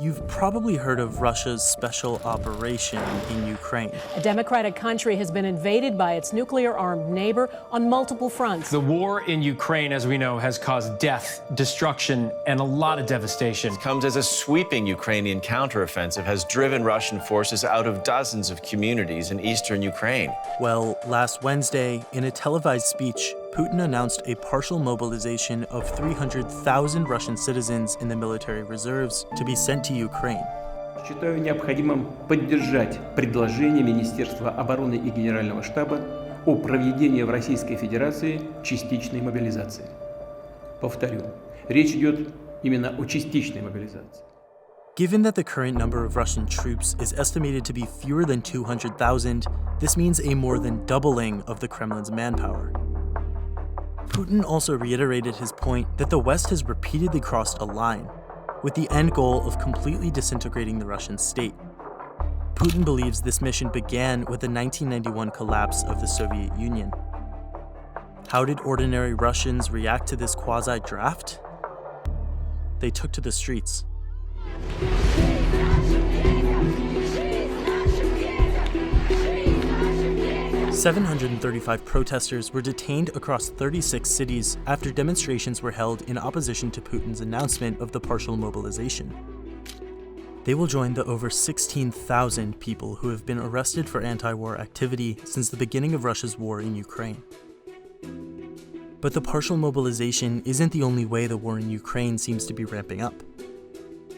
You've probably heard of Russia's special operation in Ukraine. A democratic country has been invaded by its nuclear-armed neighbor on multiple fronts. The war in Ukraine, as we know, has caused death, destruction, and a lot of devastation. It comes as a sweeping Ukrainian counteroffensive has driven Russian forces out of dozens of communities in eastern Ukraine. Well, last Wednesday, in a televised speech, Putin announced a partial mobilization of 300,000 Russian citizens in the military reserves to be sent to Ukraine. Считаю необходимым поддержать предложение Министерства обороны и Генерального штаба о проведении в Российской Федерации частичной мобилизации. Повторю, речь идет именно о частичной мобилизации. Given that the current number of Russian troops is estimated to be fewer than 200,000, this means a more than doubling of the Kremlin's manpower. Putin also reiterated his point that the West has repeatedly crossed a line, with the end goal of completely disintegrating the Russian state. Putin believes this mission began with the 1991 collapse of the Soviet Union. How did ordinary Russians react to this quasi-draft? They took to the streets. "735 protesters were detained across 36 cities after demonstrations were held in opposition to Putin's announcement of the partial mobilization. They will join the over 16,000 people who have been arrested for anti-war activity since the beginning of Russia's war in Ukraine. But the partial mobilization isn't the only way the war in Ukraine seems to be ramping up.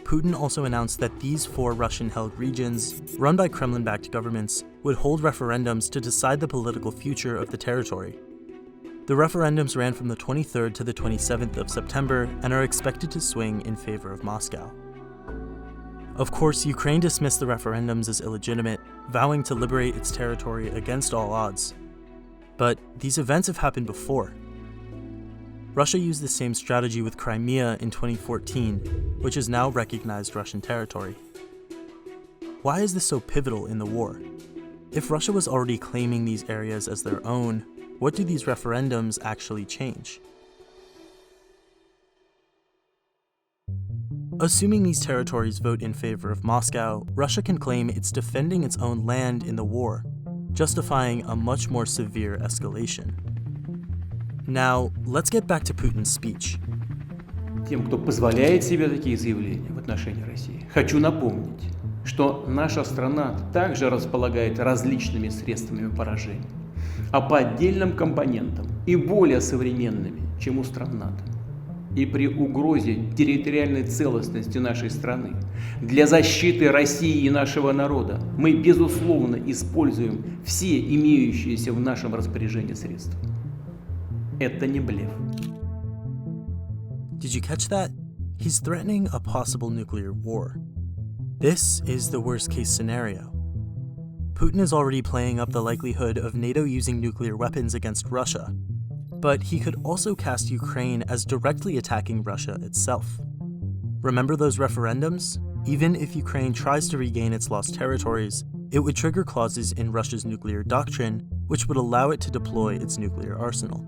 Putin also announced that these 4 Russian-held regions, run by Kremlin-backed governments, would hold referendums to decide the political future of the territory. The referendums ran from the 23rd to the 27th of September and are expected to swing in favor of Moscow. Of course, Ukraine dismissed the referendums as illegitimate, vowing to liberate its territory against all odds. But these events have happened before. Russia used the same strategy with Crimea in 2014, which is now recognized Russian territory. Why is this so pivotal in the war? If Russia was already claiming these areas as their own, what do these referendums actually change? Assuming these territories vote in favor of Moscow, Russia can claim it's defending its own land in the war, justifying a much more severe escalation. Now, let's get back to Putin's speech. Тем, кто позволяет себе такие заявления в отношении России, хочу напомнить, что наша страна также располагает различными средствами поражения, а по отдельным компонентам и более современными, чем у стран НАТО. И при угрозе территориальной целостности нашей страны для защиты России и нашего народа мы, безусловно, используем все имеющиеся в нашем распоряжении средства. Это не блеф. Did you catch that? He's threatening a possible nuclear war. This is the worst-case scenario. Putin is already playing up the likelihood of NATO using nuclear weapons against Russia, but he could also cast Ukraine as directly attacking Russia itself. Remember those referendums? Even if Ukraine tries to regain its lost territories, it would trigger clauses in Russia's nuclear doctrine, which would allow it to deploy its nuclear arsenal.